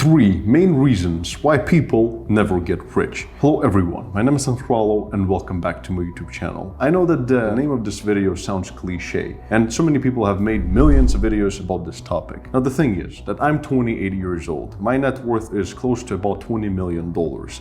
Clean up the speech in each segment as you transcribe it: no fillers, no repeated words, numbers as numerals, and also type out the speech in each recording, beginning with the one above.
3 main reasons why people never get rich. Hello everyone, my name is Thomas Kralow and welcome back to my YouTube channel. I know that the name of this video sounds cliche and so many people have made millions of videos about this topic. Now the thing is that I'm 28 years old. My net worth is close to about $20 million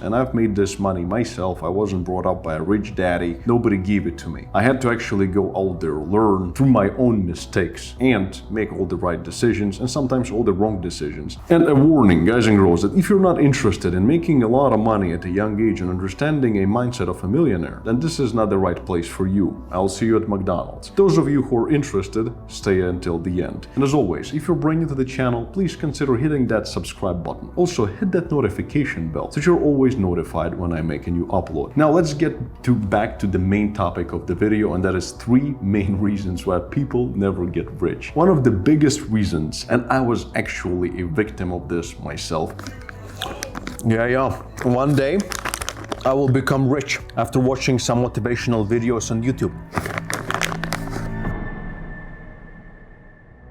and I've made this money myself. I wasn't brought up by a rich daddy. Nobody gave it to me. I had to actually go out there, learn through my own mistakes and make all the right decisions and sometimes all the wrong decisions. And a warning, guys and girls, that if you're not interested in making a lot of money at a young age and understanding a mindset of a millionaire, then this is not the right place for you. I'll see you at McDonald's. Those of you who are interested, stay until the end. And as always, if you're brand new to the channel, please consider hitting that subscribe button. Also, hit that notification bell so you're always notified when I make a new upload. Now let's get back to the main topic of the video, and that is 3 main reasons why people never get rich. One of the biggest reasons, and I was actually a victim of this myself. One day I will become rich after watching some motivational videos on YouTube.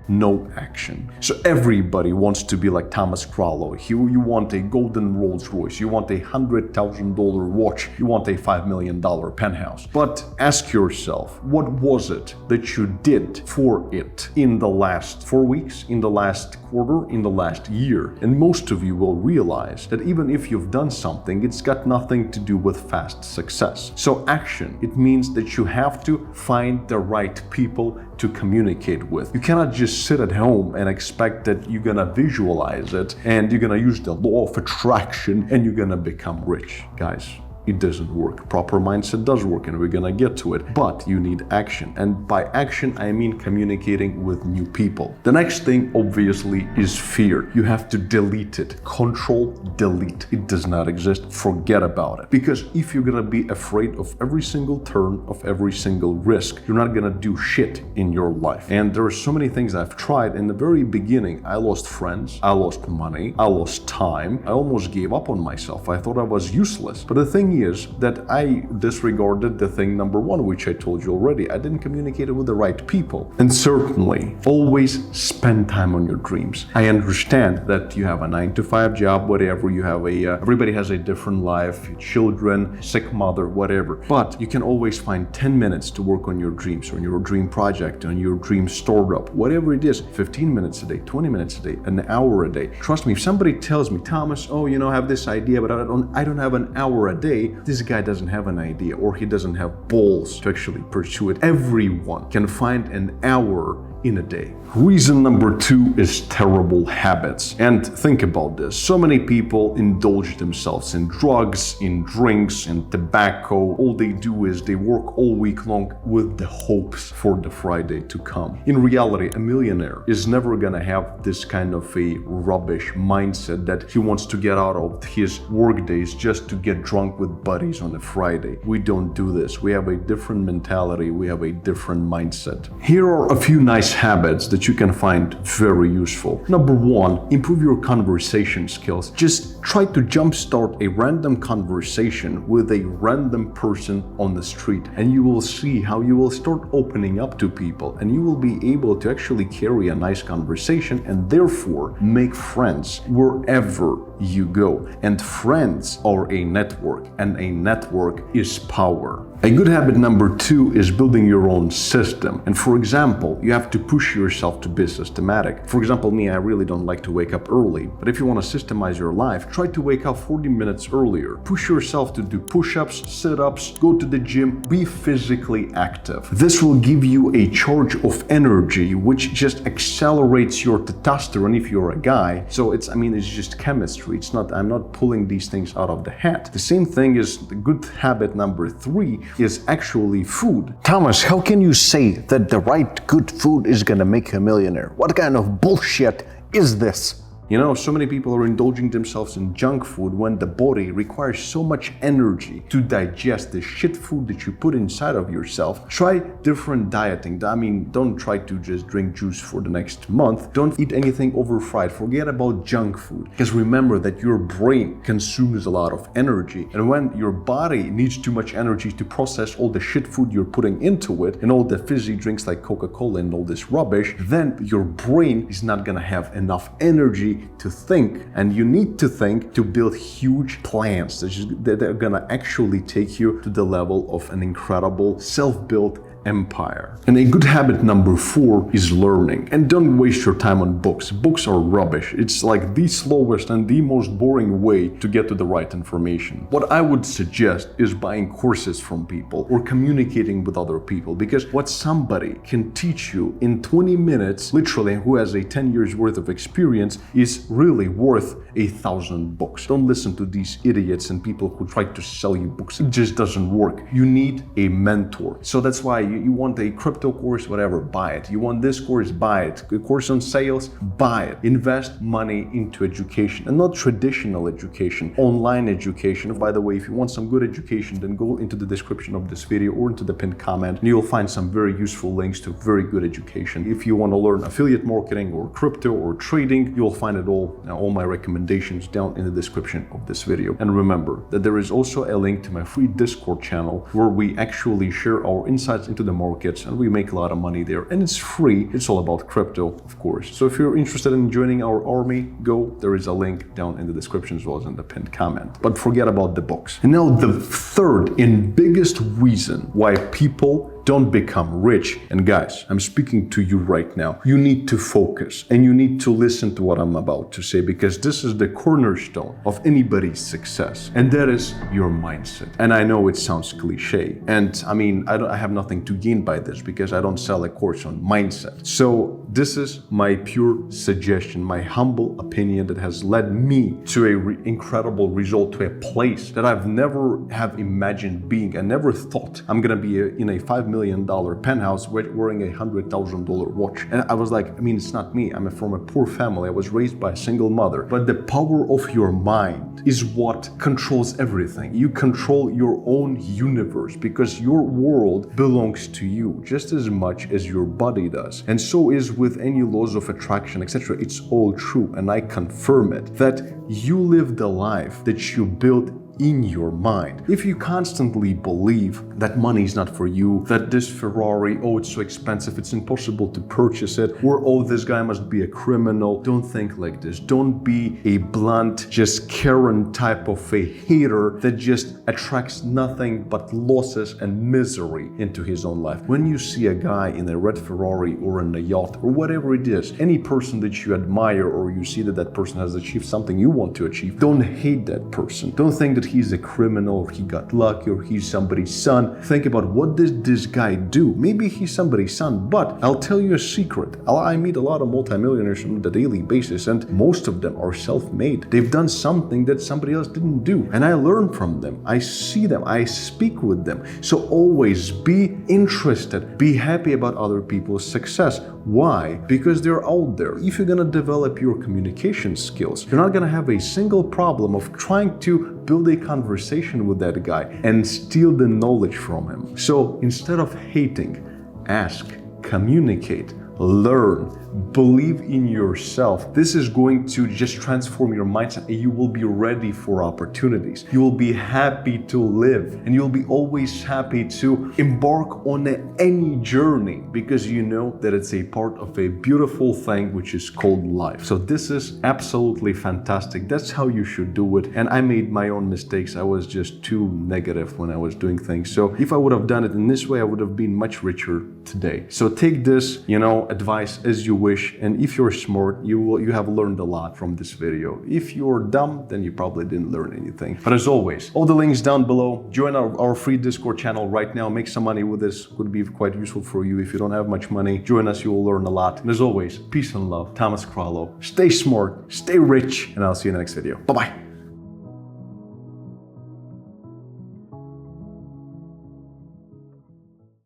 No action. So everybody wants to be like Thomas Kralow. You want a golden Rolls Royce, you want a $100,000 watch, you want a $5 million penthouse. But ask yourself, what was it that you did for it in the last 4 weeks, in the last quarter, in the last year? And most of you will realize that even if you've done something, it's got nothing to do with fast success. So action, it means that you have to find the right people to communicate with. You cannot just sit at home and expect that you're gonna visualize it and you're gonna use the law of attraction and you're gonna become rich. Guys, it doesn't work. Proper mindset does work and we're gonna get to it, but you need action. And by action, I mean communicating with new people. The next thing obviously is fear. You have to delete it. Control, delete. It does not exist. Forget about it. Because if you're gonna be afraid of every single turn, of every single risk, you're not gonna do shit in your life. And there are so many things I've tried. In the very beginning, I lost friends, I lost money, I lost time. I almost gave up on myself. I thought I was useless. But the thing is that I disregarded the thing number 1, which I told you already. I didn't communicate it with the right people. And certainly, always spend time on your dreams. I understand that you have a 9-to-5 job, whatever, you have everybody has a different life, children, sick mother, whatever. But you can always find 10 minutes to work on your dreams, on your dream project, on your dream startup, whatever it is, 15 minutes a day, 20 minutes a day, an hour a day. Trust me, if somebody tells me, Thomas, oh, I have this idea, but I don't have an hour a day, this guy doesn't have an idea or he doesn't have balls to actually pursue it. Everyone can find an hour in a day. Reason number 2 is terrible habits. And think about this. So many people indulge themselves in drugs, in drinks, in tobacco. All they do is they work all week long with the hopes for the Friday to come. In reality, a millionaire is never gonna have this kind of a rubbish mindset that he wants to get out of his work days just to get drunk with buddies on a Friday. We don't do this. We have a different mentality. We have a different mindset. Here are a few nice habits that you can find very useful. Number 1, improve your conversation skills. Just try to jumpstart a random conversation with a random person on the street and you will see how you will start opening up to people and you will be able to actually carry a nice conversation and therefore make friends wherever you go. And friends are a network and a network is power. A good habit number 2 is building your own system. And for example, you have to push yourself to be systematic. For example, me, I really don't like to wake up early, but if you want to systemize your life, try to wake up 40 minutes earlier. Push yourself to do push-ups, sit-ups, go to the gym, be physically active. This will give you a charge of energy, which just accelerates your testosterone if you're a guy. So it's just chemistry. I'm not pulling these things out of the hat. The same thing is the good habit number 3 is actually food. Thomas, how can you say that the right good food is gonna make you a millionaire? What kind of bullshit is this? So many people are indulging themselves in junk food when the body requires so much energy to digest the shit food that you put inside of yourself. Try different dieting. Don't try to just drink juice for the next month. Don't eat anything over fried. Forget about junk food. Because remember that your brain consumes a lot of energy. And when your body needs too much energy to process all the shit food you're putting into it and all the fizzy drinks like Coca-Cola and all this rubbish, then your brain is not gonna have enough energy ability to think, and you need to think to build huge plans that are gonna actually take you to the level of an incredible self-built empire. And a good habit number 4 is learning. And don't waste your time on books. Books are rubbish. It's like the slowest and the most boring way to get to the right information. What I would suggest is buying courses from people or communicating with other people, because what somebody can teach you in 20 minutes, literally, who has a 10 years worth of experience, is really worth 1,000 books. Don't listen to these idiots and people who try to sell you books. It just doesn't work. You need a mentor. So that's why you want a crypto course, whatever, buy it. You want this course, buy it. A course on sales, buy it. Invest money into education, and not traditional education, online education. By the way, if you want some good education, then go into the description of this video or into the pinned comment, and you'll find some very useful links to very good education. If you want to learn affiliate marketing or crypto or trading, you'll find it all my recommendations down in the description of this video. And remember that there is also a link to my free Discord channel where we actually share our insights into the markets, and we make a lot of money there, and it's free. It's all about crypto, of course. So if you're interested in joining our army, go. There is a link down in the description as well as in the pinned comment. But forget about the books. And now the third and biggest reason why people don't become rich. And guys, I'm speaking to you right now. You need to focus and you need to listen to what I'm about to say, because this is the cornerstone of anybody's success, and that is your mindset. And I know it sounds cliche, and I mean, I have nothing to gain by this because I don't sell a course on mindset. So this is my pure suggestion, my humble opinion that has led me to an incredible result, to a place that I've never have imagined being. I never thought I'm gonna be in a $5 million penthouse wearing a $100,000 watch. And I was like, I mean, it's not me. I'm from a poor family. I was raised by a single mother. But the power of your mind is what controls everything. You control your own universe because your world belongs to you just as much as your body does. And so is with any laws of attraction, etc. It's all true. And I confirm it, that you live the life that you built in your mind. If you constantly believe that money is not for you, that this Ferrari, oh, it's so expensive, it's impossible to purchase it, or oh, this guy must be a criminal, don't think like this. Don't be a blunt, just Karen type of a hater that just attracts nothing but losses and misery into his own life. When you see a guy in a red Ferrari or in a yacht or whatever it is, any person that you admire, or you see that that person has achieved something you want to achieve, don't hate that person. Don't think that he's a criminal, or he got lucky, or he's somebody's son. Think about, what did this guy do? Maybe he's somebody's son, but I'll tell you a secret. I meet a lot of multimillionaires on a daily basis, and most of them are self-made. They've done something that somebody else didn't do, and I learn from them. I see them. I speak with them. So always be interested. Be happy about other people's success. Why? Because they're out there. If you're gonna develop your communication skills, you're not gonna have a single problem of trying to build a conversation with that guy and steal the knowledge from him. So instead of hating, ask, communicate, learn, believe in yourself. This is going to just transform your mindset, and you will be ready for opportunities. You will be happy to live, and you'll be always happy to embark on any journey, because you know that it's a part of a beautiful thing which is called life. So this is absolutely fantastic. That's how you should do it. And I made my own mistakes. I was just too negative when I was doing things. So if I would have done it in this way, I would have been much richer today. So take this, advice as you wish, and if you're smart, you have learned a lot from this video. If you're dumb, then you probably didn't learn anything. But as always, all the links down below. Join our free Discord channel right now. Make some money with this. Would be quite useful for you. If you don't have much money, join us. You will learn a lot. And as always, peace and love. Thomas Kralow. Stay smart, stay rich, and I'll see you in the next video. Bye-bye.